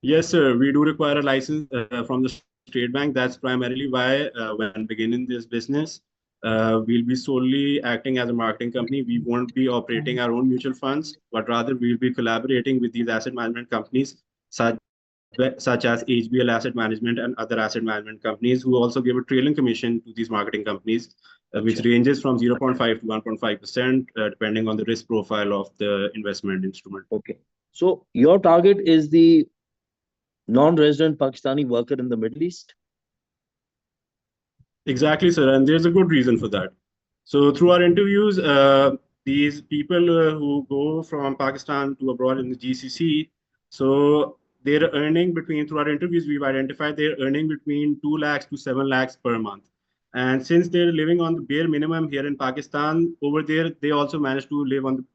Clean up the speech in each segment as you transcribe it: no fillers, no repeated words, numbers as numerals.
Yes, sir. We do require a license from the State Bank. That's primarily why, when beginning this business, we'll be solely acting as a marketing company. We won't be operating our own mutual funds, but rather we'll be collaborating with these asset management companies, such as HBL Asset Management and other asset management companies, who also give a trailing commission to these marketing companies, which Acha. ranges from 0.5 to 1.5%, depending on the risk profile of the investment instrument. Okay. So your target is the non-resident Pakistani worker in the Middle East? Exactly, sir. And there's a good reason for that. So through our interviews, these people who go from Pakistan to abroad in the GCC, so they're earning between, through our interviews, we've identified they're earning between 2 lakhs to 7 lakhs per month. And since they're living on the bare minimum here in Pakistan, over there, they also manage to live on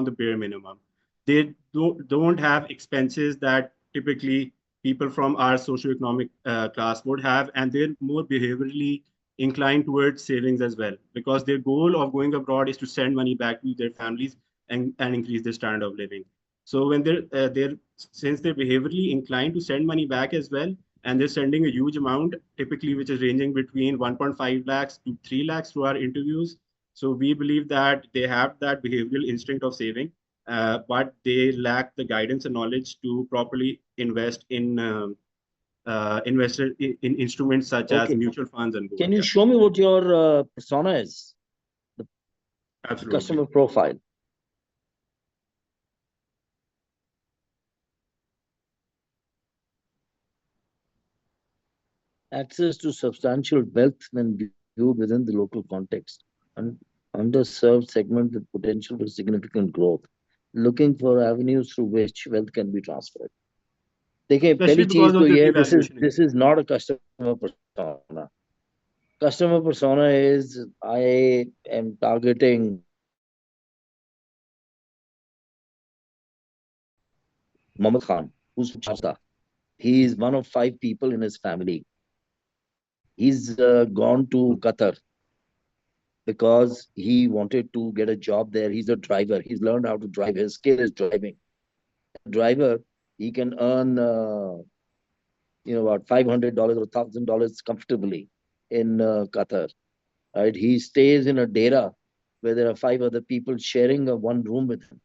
the bare minimum. They don't have expenses that typically people from our socioeconomic class would have, and they're more behaviorally inclined towards savings as well, because their goal of going abroad is to send money back to their families and increase their standard of living. So when they're since they're behaviorally inclined to send money back as well, and they're sending a huge amount, typically which is ranging between 1.5 lakhs to 3 lakhs through our interviews. So we believe that they have that behavioral instinct of saving, but they lack the guidance and knowledge to properly invest in invested in instruments such as Okay. mutual funds and gold. Can you Yeah, show me what your persona is, the absolutely. customer profile? Access to substantial wealth when viewed within the local context. An underserved segment with potential for significant growth. Looking for avenues through which wealth can be transferred. देखिए Especially पहली चीज because of तो the ये revaluation this is not a customer persona. Customer persona is I am targeting Muhammad Khan, who's from Shasta. He is one of 5 people in his family. He's gone to Qatar because he wanted to get a job there. He's a driver. He's learned how to drive. His skill is driving. Driver, he can earn, about $500 or $1,000 comfortably in Qatar. Right? He stays in a dera where there are 5 other people sharing a one room with him.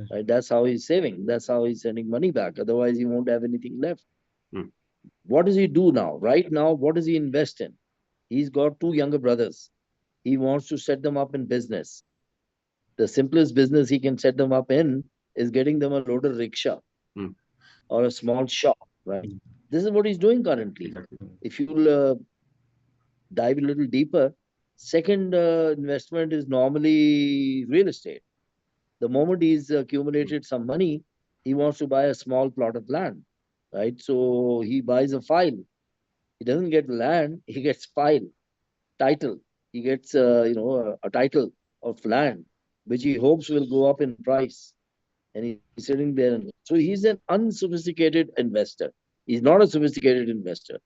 Right? That's how he's saving. That's how he's sending money back. Otherwise, he won't have anything left. Hmm. What does he do now? Right now, what does he invest in? He's got 2 younger brothers. He wants to set them up in business. The simplest business he can set them up in is getting them a loader rickshaw Hmm. or a small shop, right? This is what he's doing currently. Exactly. If you'll dive a little deeper, second investment is normally real estate. The moment he's Hmm. accumulated some money, he wants to buy a small plot of land, right? So he buys a file. He doesn't get land, he gets file, title. He gets, a title of land, which he hopes will go up in price. And he's sitting there. So he's an unsophisticated investor. He's not a sophisticated investor.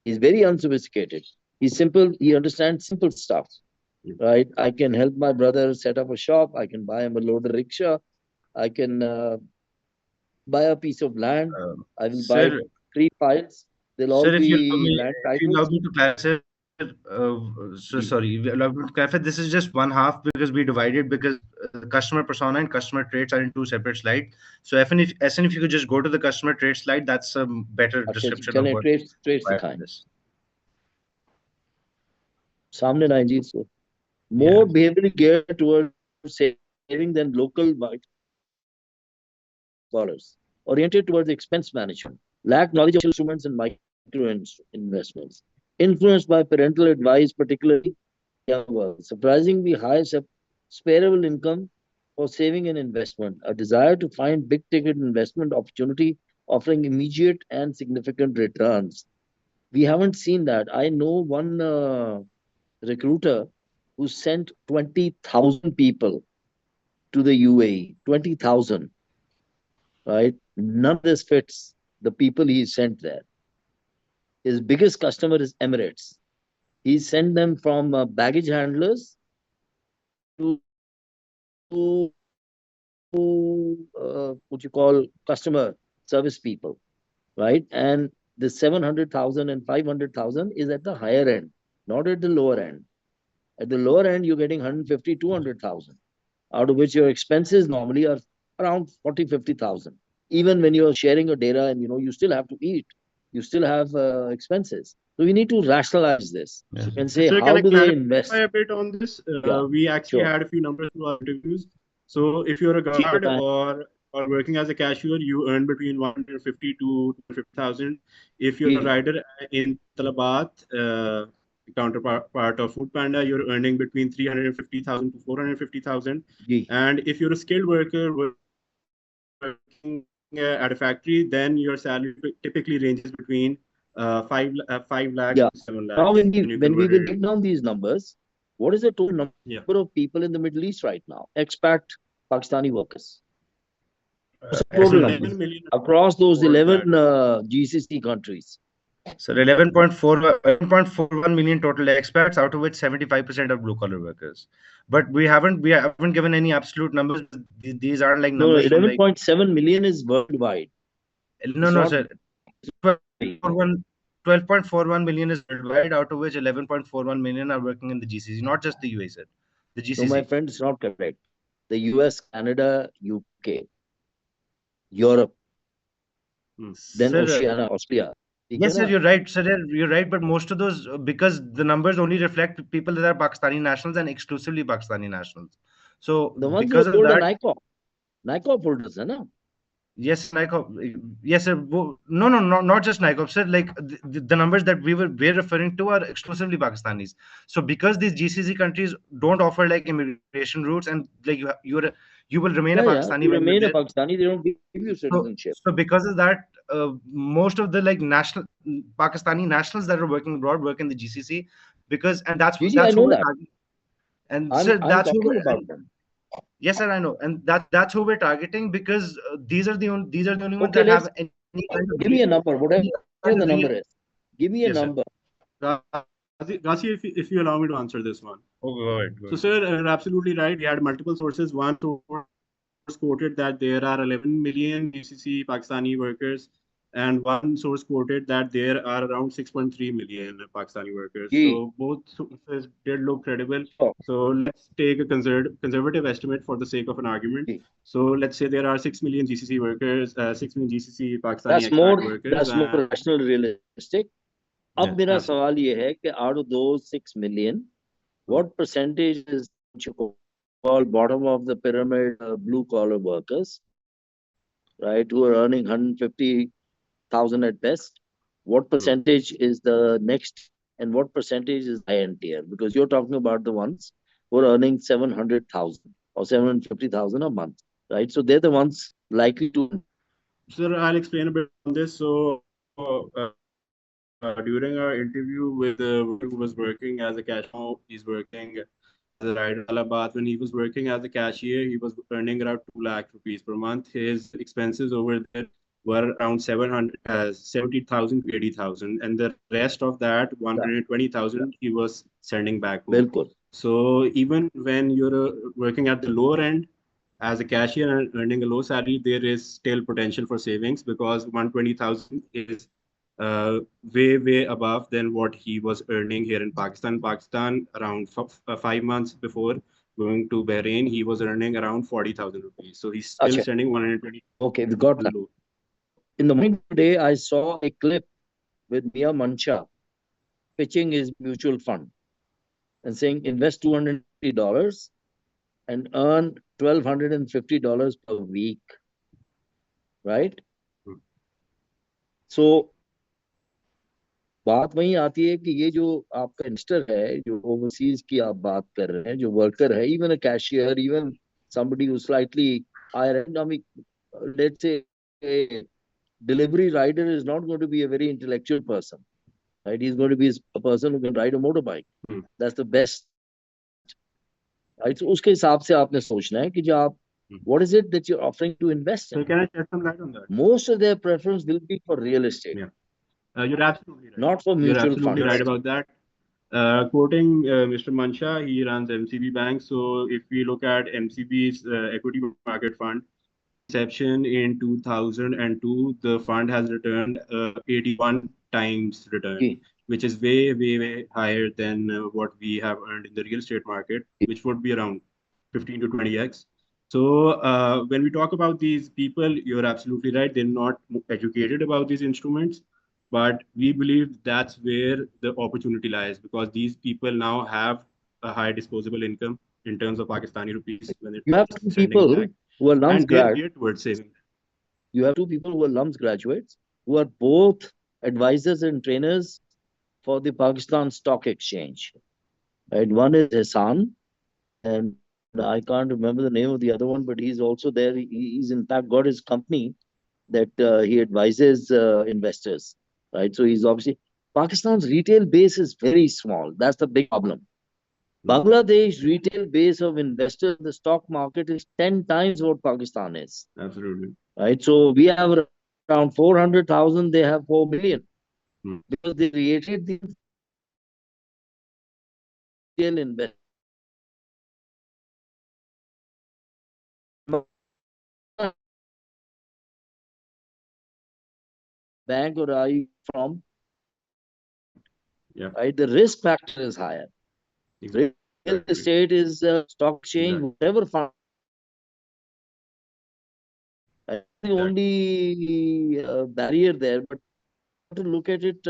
He's very unsophisticated. He's simple. He understands simple stuff, Hmm. right? I can help my brother set up a shop. I can buy him a loader rickshaw. I can buy a piece of land. I will buy Sir, 3 files. They'll all Sir, be land if you allow titles. me to clarify, sir, so sorry, if you allow me to clarify, this is just one half because we divided because customer persona and customer traits are in 2 separate slides. So if SN, if you could just go to the customer trait slide, that's a better अच्छा description of चलें what trades required दिखाएं in this. सामने लाएं जी इसको Yeah. more behaviorally geared towards saving than local white collars, oriented towards expense management, lack knowledge of instruments and micro investments, influenced by parental advice, particularly young ones, surprisingly high sparable income for saving and investment, a desire to find big ticket investment opportunity offering immediate and significant returns. We haven't seen that. I know one recruiter who sent 20,000 people to the UAE, 20,000, right? None of this fits the people he sent there. His biggest customer is Emirates. He sent them from baggage handlers to what you call customer service people, right? And the 700,000 and 500,000 is at the higher end, not at the lower end. At the lower end, you're getting 150, 200,000, out of which your expenses normally are around 40, 50,000. Even when you're sharing your data and, you still have to eat, you still have expenses. So we need to rationalize this. Yeah. You can say, So how can I do they clarify invest? a bit on this? Yeah, We actually sure. had a few numbers to our interviews. So if you're a guard or working as a cashier, you earn between 150 to 50,000. If you're a rider in Talabat, counterpart of Food Panda, you're earning between 350,000 to 450,000. And if you're a skilled worker working at a factory, then your salary typically ranges between 5 lakhs to 7 lakhs. Now, when we will break down these numbers, what is the total number of people in the Middle East right now? Expat Pakistani workers. Total number across those 11 GCC countries. So 11.41 million total expats, out of which 75% are blue collar workers. But we haven't given any absolute numbers. These aren't like numbers. 11.7 million is worldwide. No, sir. 12.41 million is worldwide, out of which 11.41 million are working in the GCC, not just the UAE, sir. The GCC. No, my friend, it's not correct. The US, Canada, UK, Europe, then Oceania, Austria. Yes, sir, you're right. Sir, you're right. But most of those, because the numbers only reflect people that are Pakistani nationals and exclusively Pakistani nationals. So the ones because who of hold that, NICOP holders, no? Yes, NICOP. Yes, sir. No, not just NICOP, sir. Like the numbers that we're referring to are exclusively Pakistanis. So because these GCC countries don't offer like immigration routes, and like you will remain a Pakistani. You remain a Pakistani. They don't give you citizenship. So because of that, most of the like national Pakistani nationals that are working abroad work in the GCC, and that's who we're targeting. And sir, that's who we're about them. Yes, sir, I know, and that's who we're targeting, because these are the only ones that have any kind of. Give me a number, whatever the number is. Give me a number. Rasi, if you allow me to answer this one. Oh, go ahead. So, sir, you're absolutely right. We had multiple sources. One source quoted that there are 11 million GCC Pakistani workers, and one source quoted that there are around 6.3 million Pakistani workers. So both sources did look credible. So let's take a conservative estimate for the sake of an argument. So let's say there are 6 million GCC workers, 6 million GCC Pakistani workers. That's more rational, realistic. अब मेरा सवाल ये है कि out of those 6 million, what percentage is what you call bottom of the pyramid blue collar workers, right, who are earning 150,000 at best? What percentage is the next, and what percentage is high end tier? Because you're talking about the ones who are earning 700,000 or 750,000 a month, right? So they're the ones likely to. Sir, I'll explain a bit on this. So during our interview with who was working as a cashier, he's working as a rider in Allahabad. When he was working as a cashier, he was earning around 2 lakh rupees per month. His expenses over there were around 70,000 to 80,000, and the rest of that 120,000 he was sending back home. So even when you're working at the lower end as a cashier and earning a low salary, there is still potential for savings, because 120,000 is way above than what he was earning here in Pakistan. Around 5 months before going to Bahrain, he was earning around 40,000 rupees. So he's still sending 120. Okay, we got that. In the morning today, I saw a clip with Mia Mancha pitching his mutual fund and saying invest $250 and earn $1,250 per week, right? So बात वही आती है कि ये जो आपका investor है, जो ओवरसीज की आप बात कर रहे हैं, जो वर्कर है, even a cashier, even somebody who's slightly higher end, I mean, let's say a delivery rider is not going to be a very intellectual person, right? He's going to be a person who can ride a motorbike. That's the best, right? So उसके हिसाब से आपने सोचना है कि जो आप what is it that you're offering to invest in? So can I shed some light on that? Most of their preference will be for real estate. Yeah. You're absolutely right. Not for mutual funds. You're absolutely right about that. Quoting Mr. Mancha, he runs MCB Bank. So if we look at MCB's equity market fund, inception in 2002, the fund has returned 81 times return, Okay. which is way, way, way higher than what we have earned in the real estate market, which would be around 15 to 20x. So when we talk about these people, you're absolutely right. They're not educated about these instruments, but we believe that's where the opportunity lies because these people now have a high disposable income in terms of Pakistani rupees when You have it's two sending people back, who are LUMS and they're grad. geared towards saving. You have two people who are LUMS graduates who are both advisors and trainers for the Pakistan Stock Exchange. Right? One is Hassan, and I can't remember the name of the other one, but he's also there. He's in fact got his company that he advises investors. Right? So he's obviously Pakistan's retail base is very small. That's the big problem. Bangladesh retail base of investors in the stock market is 10 times what Pakistan is. Absolutely. Right? So we have around 400,000, they have 4 million. Because they created the retail investment. Bank or are you from? Yeah. Right? The risk factor is higher. Exactly. Real estate is stock exchange, whatever fund. The only barrier there, but to look at it